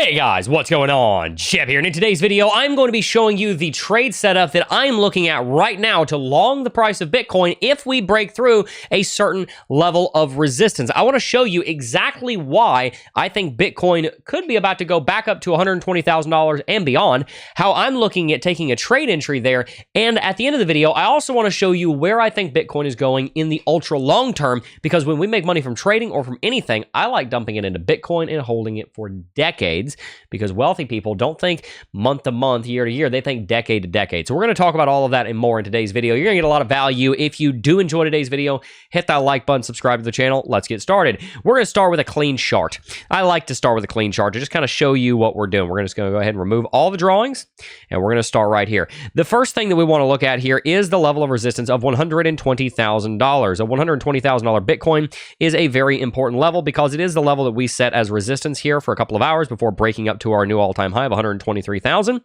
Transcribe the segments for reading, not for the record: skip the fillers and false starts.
Hey guys, what's going on? Jeb here, and in today's video, I'm going to be showing you the trade setup that I'm looking at right now to long the price of Bitcoin if we break through a certain level of resistance. I want to show you exactly why I think Bitcoin could be about to go back up to $120,000 and beyond, how I'm looking at taking a trade entry there, and at the end of the video, I also want to show you where I think Bitcoin is going in the ultra long term, because when we make money from trading or from anything, I like dumping it into Bitcoin and holding it for decades. Because wealthy people don't think month to month, year to year, they think decade to decade. So we're going to talk about all of that and more in today's video. You're going to get a lot of value. If you do enjoy today's video, hit that like button, subscribe to the channel. Let's get started. We're going to start with a clean chart. I like to start with a clean chart to just kind of show you what we're doing. We're just going to go ahead and remove all the drawings, and we're going to start right here. The first thing that we want to look at here is the level of resistance of $120,000. A $120,000 Bitcoin is a very important level because it is the level that we set as resistance here for a couple of hours before breaking up to our new all-time high of 123,000.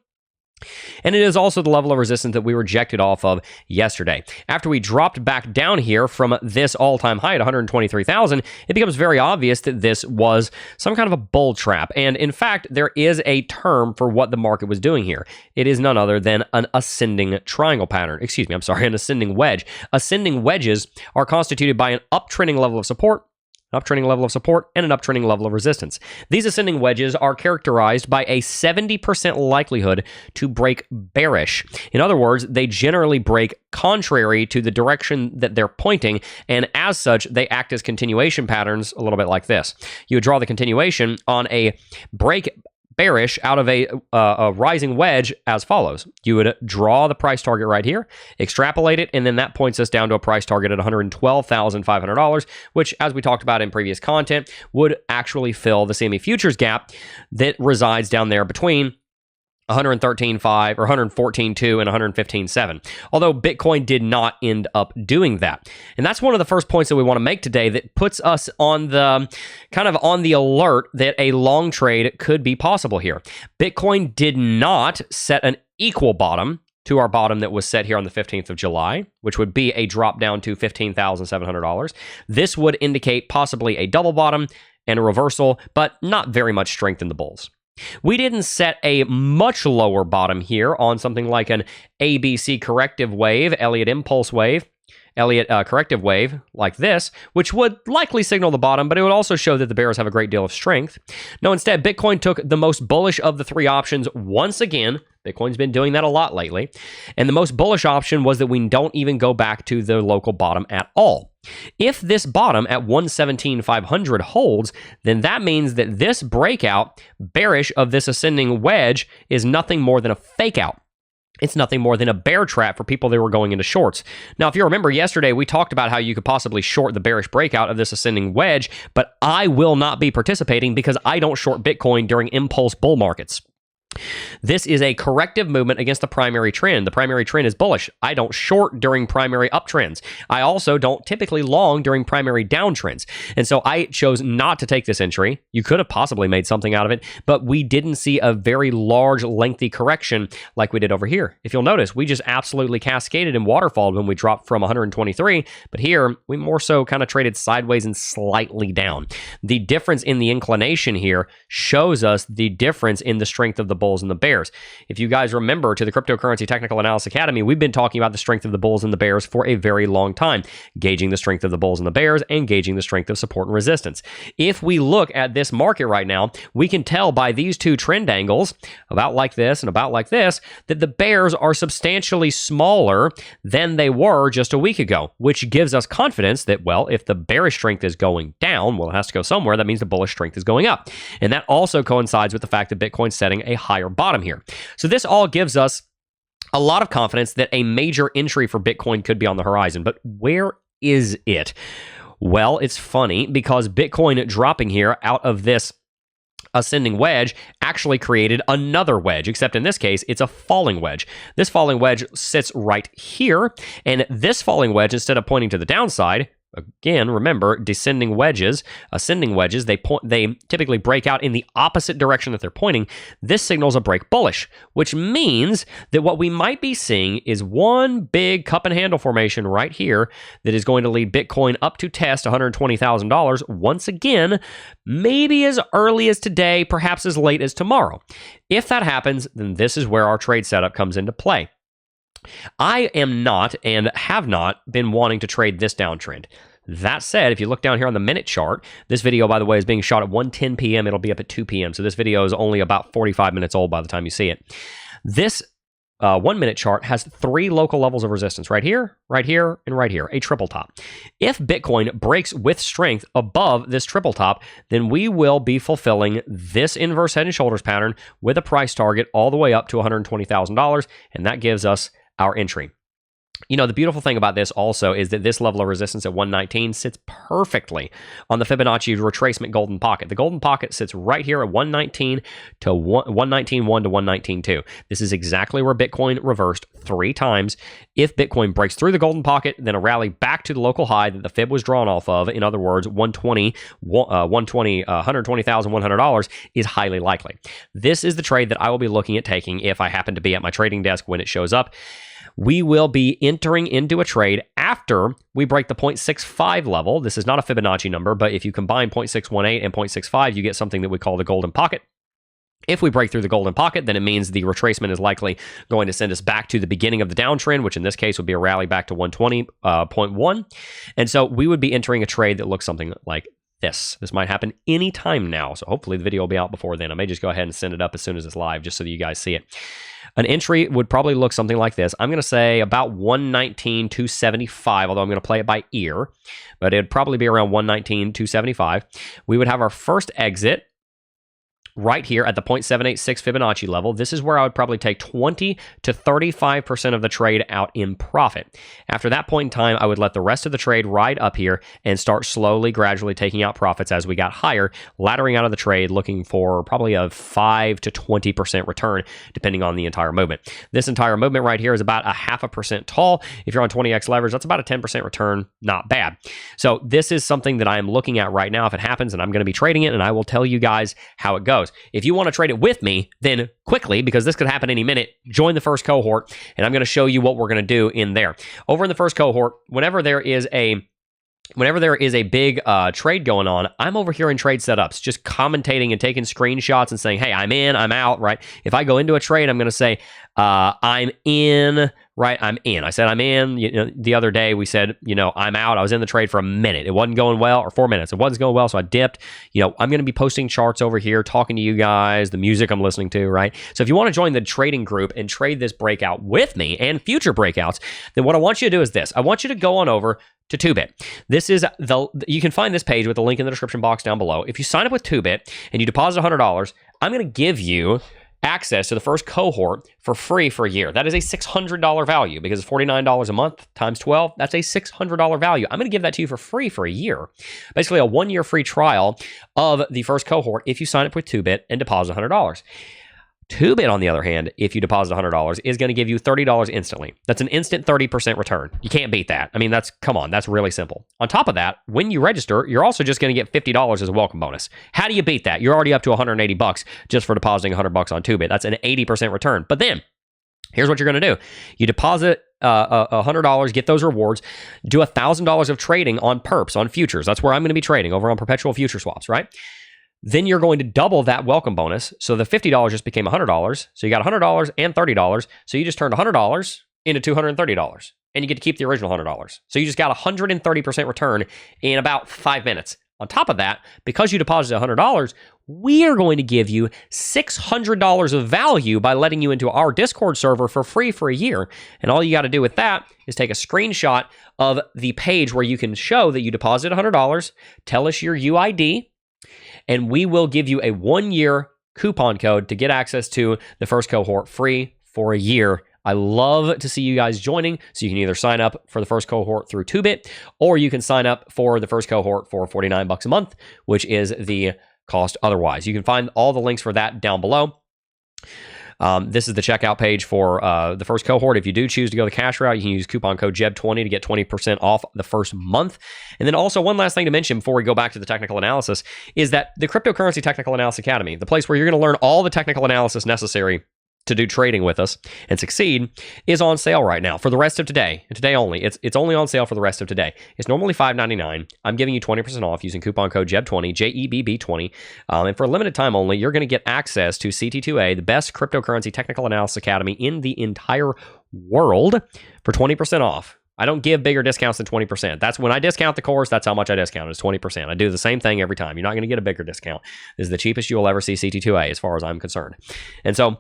And it is also the level of resistance that we rejected off of yesterday. After we dropped back down here from this all-time high at 123,000, it becomes very obvious that this was some kind of a bull trap. And in fact, there is a term for what the market was doing here. It is none other than an ascending triangle pattern. Excuse me, I'm sorry, an ascending wedge. Ascending wedges are constituted by an uptrending level of support, uptrending level of support, and an uptrending level of resistance. These ascending wedges are characterized by a 70% likelihood to break bearish. In other words, they generally break contrary to the direction that they're pointing, and as such, they act as continuation patterns a little bit like this. You would draw the continuation on a break bearish out of a rising wedge as follows. You would draw the price target right here, extrapolate it, and then that points us down to a price target at $112,500, which, as we talked about in previous content, would actually fill the CME futures gap that resides down there between 113.5 or 114.2 and 115.7. Although Bitcoin did not end up doing that. And that's one of the first points that we want to make today that puts us on the kind of on the alert that a long trade could be possible here. Bitcoin did not set an equal bottom to our bottom that was set here on the 15th of July, which would be a drop down to $15,700. This would indicate possibly a double bottom and a reversal, but not very much strength in the bulls. We didn't set a much lower bottom here on something like an ABC corrective wave, Elliott impulse wave, Elliott corrective wave like this, which would likely signal the bottom, but it would also show that the bears have a great deal of strength. No, instead, Bitcoin took the most bullish of the three options once again. Bitcoin's been doing that a lot lately. And the most bullish option was that we don't even go back to the local bottom at all. If this bottom at 117,500 holds, then that means that this breakout bearish of this ascending wedge is nothing more than a fake out. It's nothing more than a bear trap for people that were going into shorts. Now, if you remember yesterday, we talked about how you could possibly short the bearish breakout of this ascending wedge, but I will not be participating because I don't short Bitcoin during impulse bull markets. This is a corrective movement against the primary trend. The primary trend is bullish. I don't short during primary uptrends. I also don't typically long during primary downtrends. And so I chose not to take this entry. You could have possibly made something out of it, but we didn't see a very large, lengthy correction like we did over here. If you'll notice, we just absolutely cascaded and waterfalled when we dropped from 123, but here we more so kind of traded sideways and slightly down. The difference in the inclination here shows us the difference in the strength of the bulls and the bears. If you guys remember, to the Cryptocurrency Technical Analysis Academy, we've been talking about the strength of the bulls and the bears for a very long time, gauging the strength of the bulls and the bears and gauging the strength of support and resistance. If we look at this market right now, we can tell by these two trend angles, about like this and about like this, that the bears are substantially smaller than they were just a week ago, which gives us confidence that, well, if the bearish strength is going down, well, it has to go somewhere. That means the bullish strength is going up. And that also coincides with the fact that Bitcoin's setting a higher bottom here. So this all gives us a lot of confidence that a major entry for Bitcoin could be on the horizon. But where is it? Well, it's funny because Bitcoin dropping here out of this ascending wedge actually created another wedge, except in this case, it's a falling wedge. This falling wedge sits right here, and this falling wedge, instead of pointing to the downside, Again, remember, ascending wedges, they typically break out in the opposite direction that they're pointing. This signals a break bullish, which means that what we might be seeing is one big cup and handle formation right here that is going to lead Bitcoin up to test $120,000 once again, maybe as early as today, perhaps as late as tomorrow. If that happens, then this is where our trade setup comes into play. I am not and have not been wanting to trade this downtrend. That said, if you look down here on the minute chart, this video, by the way, is being shot at 1:10 p.m. It'll be up at 2 p.m. So this video is only about 45 minutes old by the time you see it. This 1 minute chart has 3 local levels of resistance right here, right here, and right here, a triple top. If Bitcoin breaks with strength above this triple top, then we will be fulfilling this inverse head and shoulders pattern with a price target all the way up to $120,000, and that gives us our entry. You know, the beautiful thing about this also is that this level of resistance at 119 sits perfectly on the Fibonacci retracement golden pocket. The golden pocket sits right here at 119 to 119.1 to 119.2. This is exactly where Bitcoin reversed 3 times. If Bitcoin breaks through the golden pocket, then a rally back to the local high that the Fib was drawn off of, in other words, $120,100 is highly likely. This is the trade that I will be looking at taking if I happen to be at my trading desk when it shows up. We will be entering into a trade after we break the 0.65 level. This is not a Fibonacci number, but if you combine 0.618 and 0.65, you get something that we call the golden pocket. If we break through the golden pocket, then it means the retracement is likely going to send us back to the beginning of the downtrend, which in this case would be a rally back to 120.1. And so we would be entering a trade that looks something like this. This might happen any time now, so hopefully the video will be out before then. I may just go ahead and send it up as soon as it's live, just so that you guys see it. An entry would probably look something like this. I'm going to say about 119.275, although I'm going to play it by ear, but it'd probably be around 119.275. We would have our first exit right here at the 0.786 Fibonacci level. This is where I would probably take 20 to 35% of the trade out in profit. After that point in time, I would let the rest of the trade ride up here and start slowly, gradually taking out profits as we got higher, laddering out of the trade, looking for probably a 5 to 20% return, depending on the entire movement. This entire movement right here is about a 0.5% tall. If you're on 20x leverage, that's about a 10% return. Not bad. So this is something that I am looking at right now if it happens, and I'm going to be trading it, and I will tell you guys how it goes. If you want to trade it with me, then quickly, because this could happen any minute, join the first cohort, and I'm going to show you what we're going to do in there. Over in the first cohort, whenever there is a big trade going on, I'm over here in trade setups, just commentating and taking screenshots and saying, hey, I'm in, I'm out, right? If I go into a trade, I'm going to say, I'm in, right? I'm in. I said I'm in. You know, the other day we said, you know, I'm out. I was in the trade for a minute. It wasn't going well, or 4 minutes. It wasn't going well, so I dipped. You know, I'm going to be posting charts over here, talking to you guys, the music I'm listening to, right? So if you want to join the trading group and trade this breakout with me and future breakouts, then what I want you to do is this. I want you to go on over to Toobit. This is you can find this page with the link in the description box down below. If you sign up with Toobit and you deposit $100, I'm going to give you access to the first cohort for free for a year. That is a $600 value because it's $49 a month times 12. That's a $600 value. I'm going to give that to you for free for a year. Basically a 1-year free trial of the first cohort if you sign up with Toobit and deposit $100. Toobit, on the other hand, if you deposit $100, is going to give you $30 instantly. That's an instant 30% return. You can't beat that. I mean, that's really simple. On top of that, when you register, you're also just going to get $50 as a welcome bonus. How do you beat that? You're already up to $180 just for depositing $100 on Toobit. That's an 80% return. But then, here's what you're going to do. You deposit $100, get those rewards, do $1,000 of trading on perps, on futures. That's where I'm going to be trading, over on perpetual future swaps, right? Then you're going to double that welcome bonus. So the $50 just became $100. So you got $100 and $30. So you just turned $100 into $230. And you get to keep the original $100. So you just got 130% return in about 5 minutes. On top of that, because you deposited $100, we are going to give you $600 of value by letting you into our Discord server for free for a year. And all you got to do with that is take a screenshot of the page where you can show that you deposited $100, tell us your UID, and we will give you a 1-year coupon code to get access to the first cohort free for a year. I love to see you guys joining, so you can either sign up for the first cohort through Toobit, or you can sign up for the first cohort for $49 a month, which is the cost otherwise. You can find all the links for that down below. This is the checkout page for the first cohort. If you do choose to go the cash route, you can use coupon code JEB20 to get 20% off the first month. And then also one last thing to mention before we go back to the technical analysis is that the Cryptocurrency Technical Analysis Academy, the place where you're going to learn all the technical analysis necessary to do trading with us and succeed, is on sale right now for the rest of today, and today only. It's only on sale for the rest of today. It's normally $5.99. I'm giving you 20% off using coupon code JEB20, JEBB20. And for a limited time only, you're going to get access to CT2A, the best cryptocurrency technical analysis academy in the entire world, for 20% off. I don't give bigger discounts than 20%. That's when I discount the course, that's how much I discount. It's 20%. I do the same thing every time. You're not going to get a bigger discount. This is the cheapest you will ever see CT2A as far as I'm concerned. And so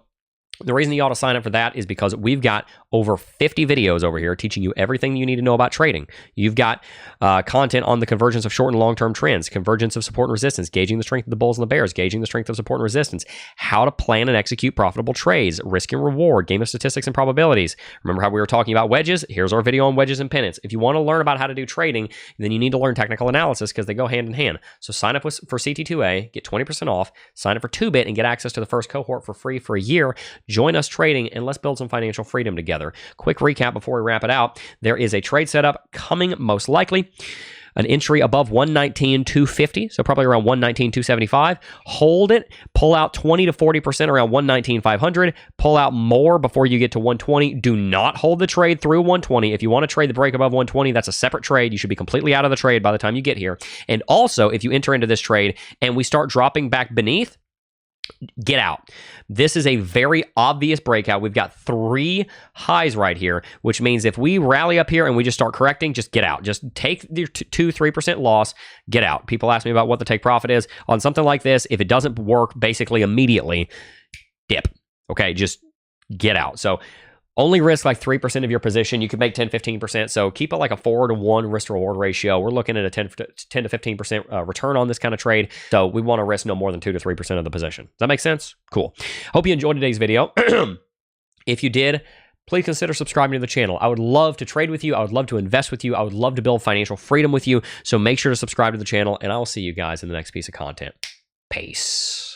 the reason you ought to sign up for that is because we've got over 50 videos over here teaching you everything you need to know about trading. You've got content on the convergence of short and long-term trends, convergence of support and resistance, gauging the strength of the bulls and the bears, gauging the strength of support and resistance, how to plan and execute profitable trades, risk and reward, game of statistics and probabilities. Remember how we were talking about wedges? Here's our video on wedges and pennants. If you want to learn about how to do trading, then you need to learn technical analysis because they go hand in hand. So sign up for CT2A, get 20% off, sign up for Toobit and get access to the first cohort for free for a year. Join us trading and let's build some financial freedom together. Quick recap before we wrap it out. There is a trade setup coming most likely. An entry above 119.250, so probably around 119.275. Hold it, pull out 20 to 40% around 119.500. Pull out more before you get to 120. Do not hold the trade through 120. If you want to trade the break above 120, that's a separate trade. You should be completely out of the trade by the time you get here. And also, if you enter into this trade and we start dropping back beneath, get out. This is a very obvious breakout. We've got 3 highs right here, which means if we rally up here and we just start correcting, just get out. Just take your 2-3% loss, get out. People ask me about what the take profit is. On something like this, if it doesn't work basically immediately, dip. Okay, just get out. So only risk like 3% of your position. You could make 10-15%. So keep it like a 4-to-1 risk to reward ratio. We're looking at a 10 to 15% return on this kind of trade. So we want to risk no more than 2 to 3% of the position. Does that make sense? Cool. Hope you enjoyed today's video. If you did, please consider subscribing to the channel. I would love to trade with you. I would love to invest with you. I would love to build financial freedom with you. So make sure to subscribe to the channel and I will see you guys in the next piece of content. Peace.